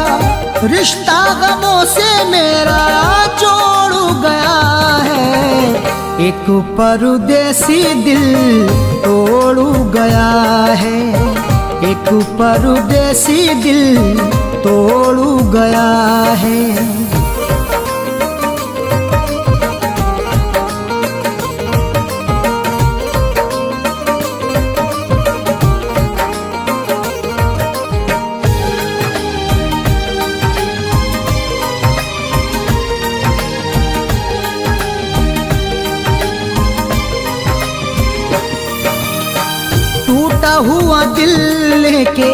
Speaker 1: रिश्ता गमों से मेरा जोड़ गया है। एक परदेसी दिल तोड़ गया है, एक परदेसी दिल तोड़ गया है। टूटा हुआ दिल लेके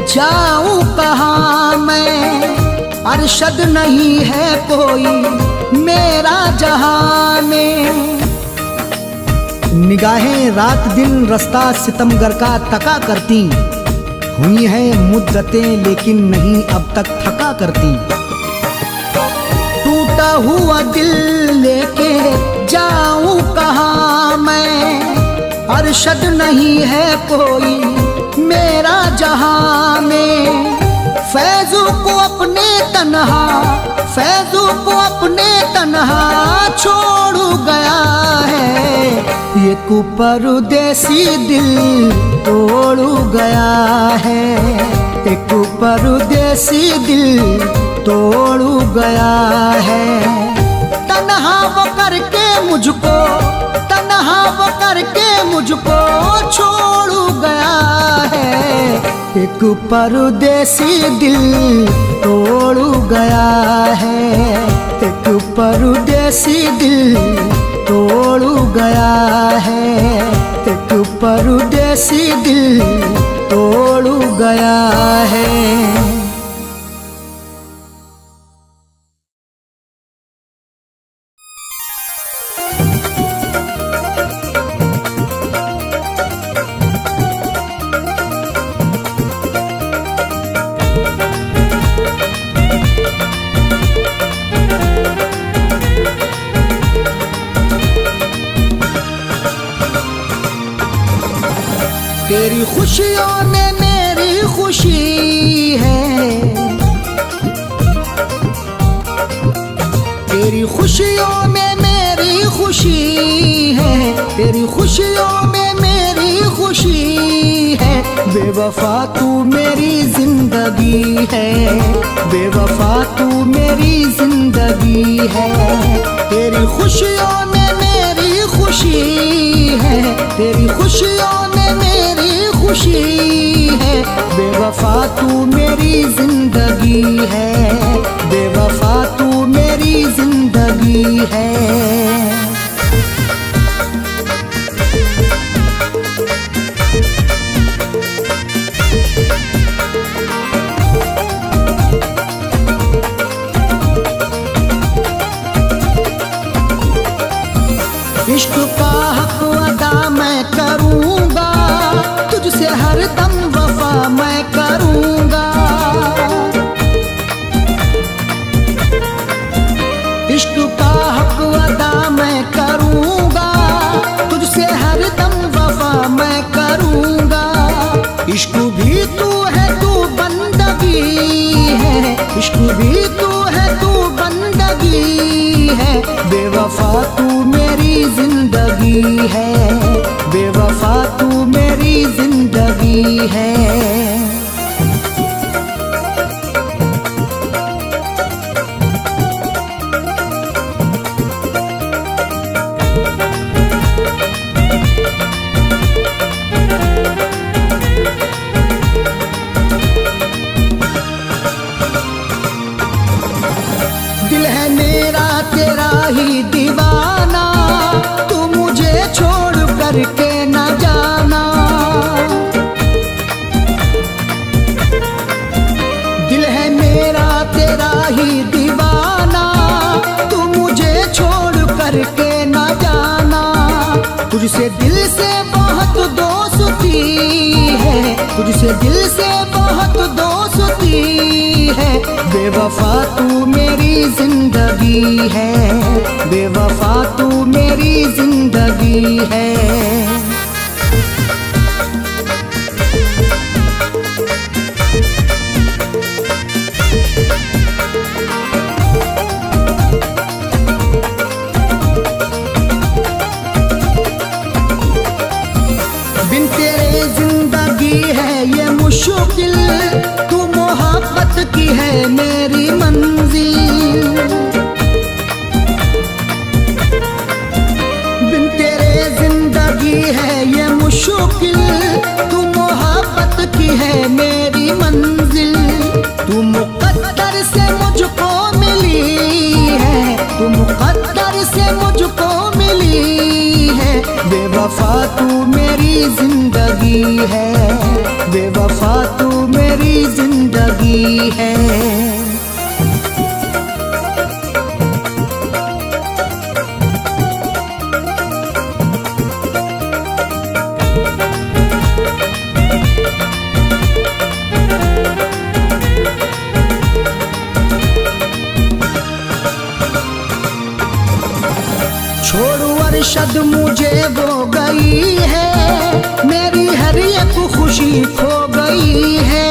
Speaker 1: जाऊं कहाँ मैं, अरशद नहीं है कोई मेरा जहां में। निगाहें रात दिन रास्ता सितमगर का तका करती, हुई है मुद्दतें लेकिन नहीं अब तक थका करती। टूटा हुआ दिल लेके जाऊं कहाँ मैं, अरशद नहीं है कोई मेरा जहां में। फैज़ू को अपने तन्हा, फैज़ू को अपने तन्हा छोड़ गया है। ये परदेसी दिल तोड़ गया है, एक परदेसी दिल तोड़ गया है। तन्हा वो करके मुझको, तन्हा वो करके मुझको छोड़ गया है। एक परदेसी दिल तोड़ गया है, एक परदेसी दिल तोड़ गया है, एक परदेसी दिल तोड़ गया है। तेरी खुशियों में मेरी खुशी है, तेरी खुशियों में मेरी खुशी है, तेरी खुशियों में मेरी खुशी है। बेवफा तू मेरी जिंदगी है, बेवफा तू मेरी जिंदगी है। तेरी खुशियों में मेरी खुशी है, तेरी खुशियों में मेरी खुशी है। बेवफा तू मेरी जिंदगी है, बेवफा तू मेरी जिंदगी है। इश्क का हक अदा मैं करूँगा, तुझसे हरदम वफा मैं करूँगा। इश्क का हक अदा मैं करूँगा, तुझसे हरदम वफा मैं करूँगा। इश्क भी तू है, तू बंदगी है, इश्क भी तू है, तू बंदगी है। बेवफा तू मेरी जिंदगी है, बेवफा तू मेरी जिंदगी है। दिल है मेरा तेरा ही दीवाना, तू मुझे छोड़ करके न जाना। तुझसे दिल से बहुत दोस्ती है, तुझसे दिल से बहुत दोस्ती है। बेवफा तू मेरी जिंदगी है, बेवफा तू मेरी जिंदगी है। बिन तेरे जिंदगी है ये मुश्किल, तू मोहब्बत की है मेरी मंजिल। बिन तेरे जिंदगी है ये मुश्किल, तू मोहब्बत की है मेरी मंजिल। तू मुक़द्दर से मुझको मिली है, तू मुक़द्दर से मुझको मिली है। बेवफा तू मेरी जिंदगी है, बेवफा तू मेरी जिंदगी है। छोड़ अरशद मुझे वो गई है, मेरी हर एक खुशी खो गई है।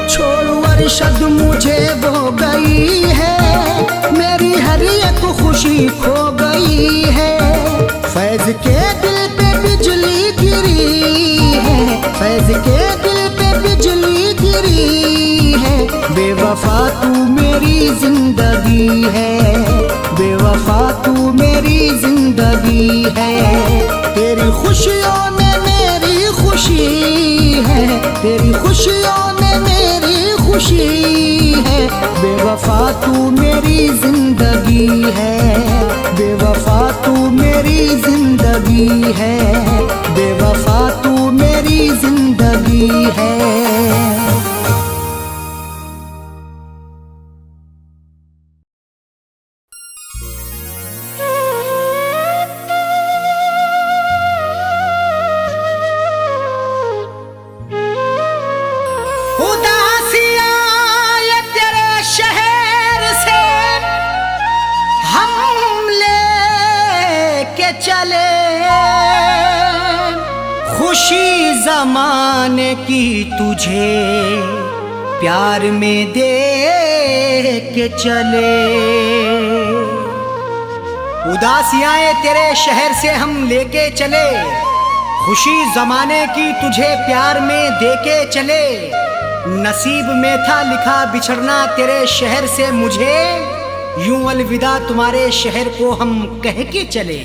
Speaker 1: छोड़ अरशद मुझे वो गई है, मेरी हर एक खुशी खो गई है। फैज के दिल पे बिजली गिरी है, फैज के दिल पे बिजली गिरी है। बेवफा तू मेरी जिंदगी है, बेवफा तू मेरी जिंदगी है। तेरी खुशियों में मेरी खुशी है, तेरी खुशियों में मेरी खुशी है। बेवफा तू मेरी जिंदगी है, बेवफा तू मेरी जिंदगी है, बेवफा तू मेरी जिंदगी है। खुशी जमाने की तुझे प्यार में दे के चले। उदासियां तेरे शहर से हम लेके चले, खुशी जमाने की तुझे प्यार में दे के चले। नसीब में था लिखा बिछड़ना तेरे शहर से मुझे, यूं अलविदा तुम्हारे शहर को हम कह के चले।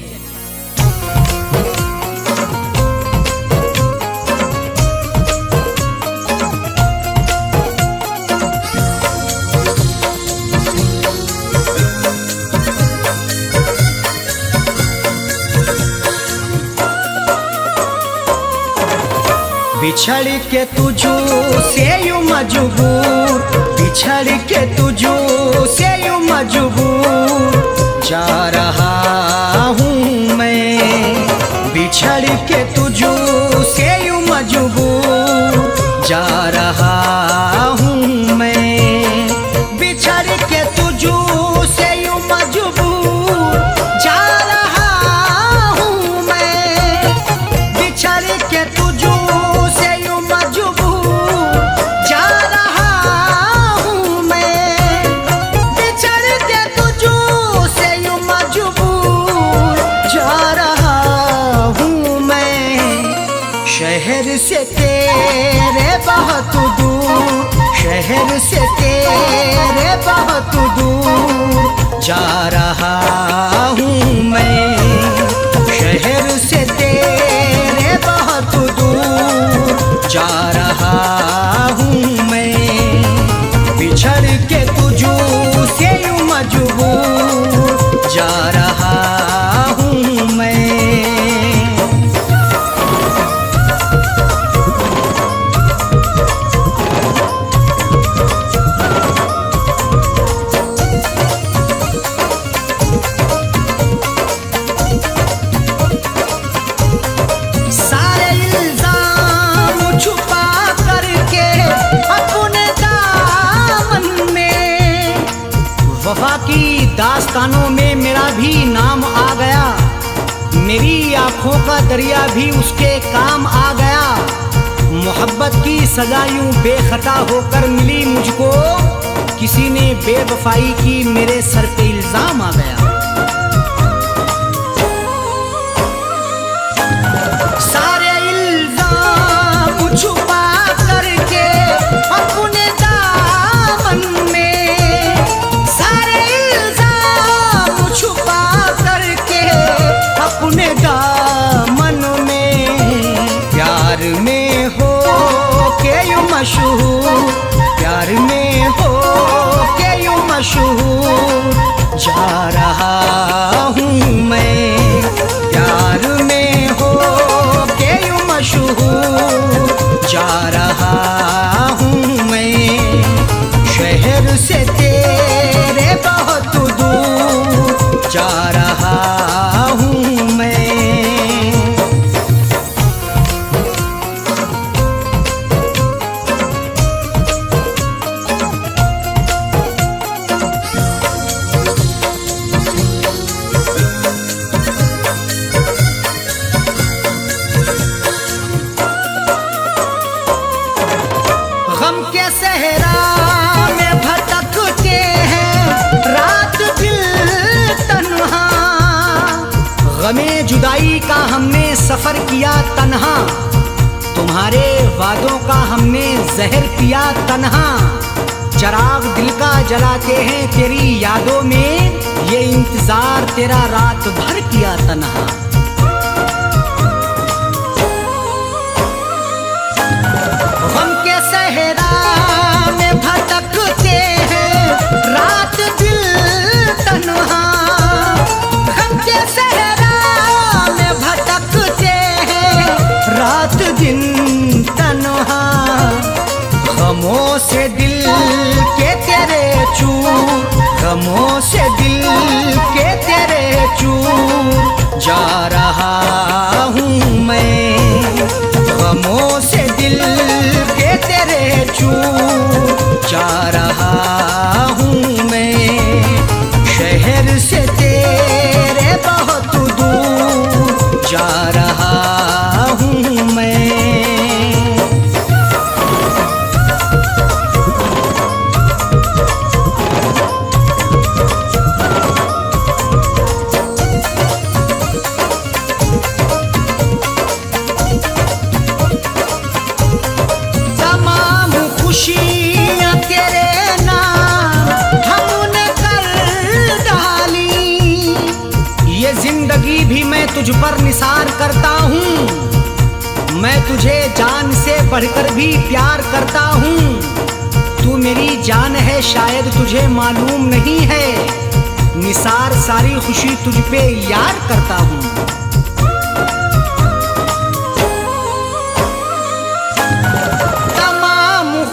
Speaker 1: बिछड़ के तुझो से यूं मजबूर, बिछड़ के तुझो से यूं मजबूर जा रहा हूँ मैं। बिछड़ के तुझो से यूं मजबूर जा रहा हूँ मैं। बिछड़ के तुझो से यूं मजबूर जा रहा हूँ मैं। बिछड़ के तुझो शहर से तेरे बहुत दूर दास्तानों में मेरा भी नाम आ गया, मेरी आंखों का दरिया भी उसके काम आ गया। मोहब्बत की सजा यूं बेखता होकर मिली मुझको, किसी ने बेवफाई की मेरे सर पे इल्जाम आ गया। सारे इल्जाम छुपा करके अपने दामन में, सारे इल्जाम छुपा करके अपने दामन में, प्यार में हो के यूं मशहूर, प्यार में हो के यूं मशहूर जा रहा हूँ मैं, प्यार में हो के यूं मशहूर जा रहा हूँ मैं, शहर से तेरे बहुत दूर जा रहा हूँ मैं। गम के सहरा में भटकते हैं रात दिल तन्हा, गमे जुदाई का हमने सफर किया तन्हा, तुम्हारे वादों का हमने जहर पिया तन्हा, चराग दिल का जलाते हैं तेरी यादों में, ये इंतजार तेरा रात भर किया तन्हा। सहरा में भटकते हैं रात दिल तन्हा, गम के सहरा में भटकते हैं रात दिन तन्हा, गमों से दिल के तेरे चूर, गमों से दिल के तेरे चूर जा रहा हूँ मैं, गमों से दिल के तेरे चूर जा रहा हूँ मैं, शहर से तेरे बहुत दूर जा रहा हूँ मैं। खुशियाँ तेरे नाम हमने कर डाली, ये जिंदगी भी मैं तुझ पर निसार करता हूँ, मैं तुझे जान से बढ़कर भी प्यार करता हूँ, तू मेरी जान है शायद तुझे मालूम नहीं है, निसार सारी खुशी तुझ पे यार करता हूँ।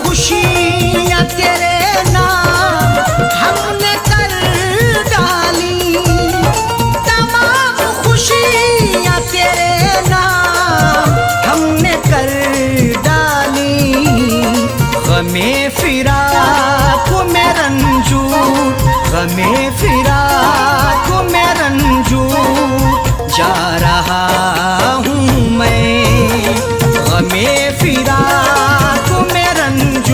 Speaker 1: खुशियाँ तेरे नाम हमने कर डाली, तमाम खुशियाँ तेरे नाम हमने कर डाली, गमे फिराक में रंजूर, गमे फिराक में रंजूर जा रहा हूँ मैं, गमे फिराक में रंजूर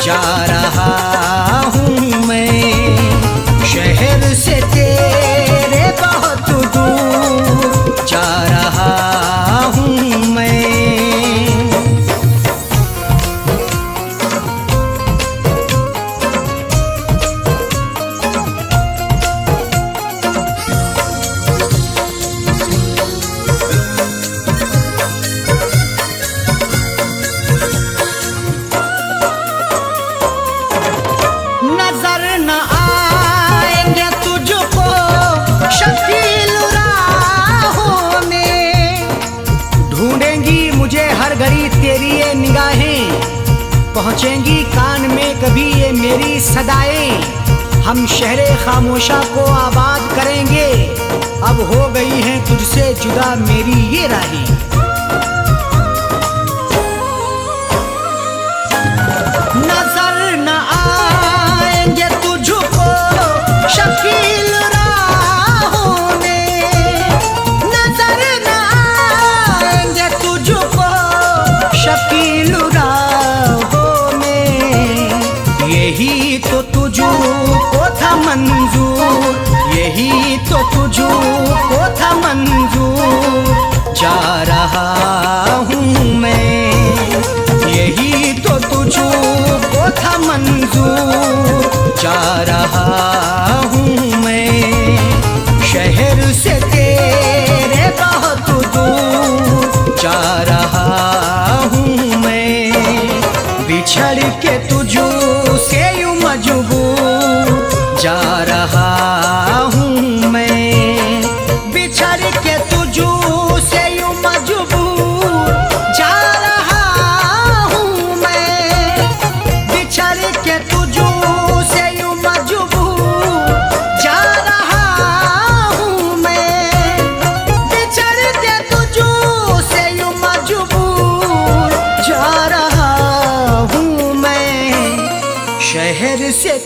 Speaker 1: जा रहा हूँ मैं, शहर से तेरे बहुत दूर जा रहा हूँ मैं। घड़ी तेरी ये निगाहें पहुँचेंगी कान में कभी ये मेरी सदाएं, हम शहरे खामोशा को आबाद करेंगे, अब हो गई हैं तुझसे जुदा मेरी ये राहें। नजर न आएंगे तुझको तो तुझको था मंजूर, जा रहा हूँ मैं। यही तो तुझको था मंजूर, जा रहा हूँ मैं। शहर से तेरे बहुत दूर जा रहा हूँ मैं। बिछड़ के तुझसे यूं मजबूर जा रहा हूँ मैं। बिछड़ के तुझसे यूं मजबूर जा रहा हूँ मैं। बिछड़ के तुझसे यूं मजबूर जा रहा हूँ मैं। बिछड़ के तुझसे यूं मजबूर जा रहा हूँ मैं। शहर से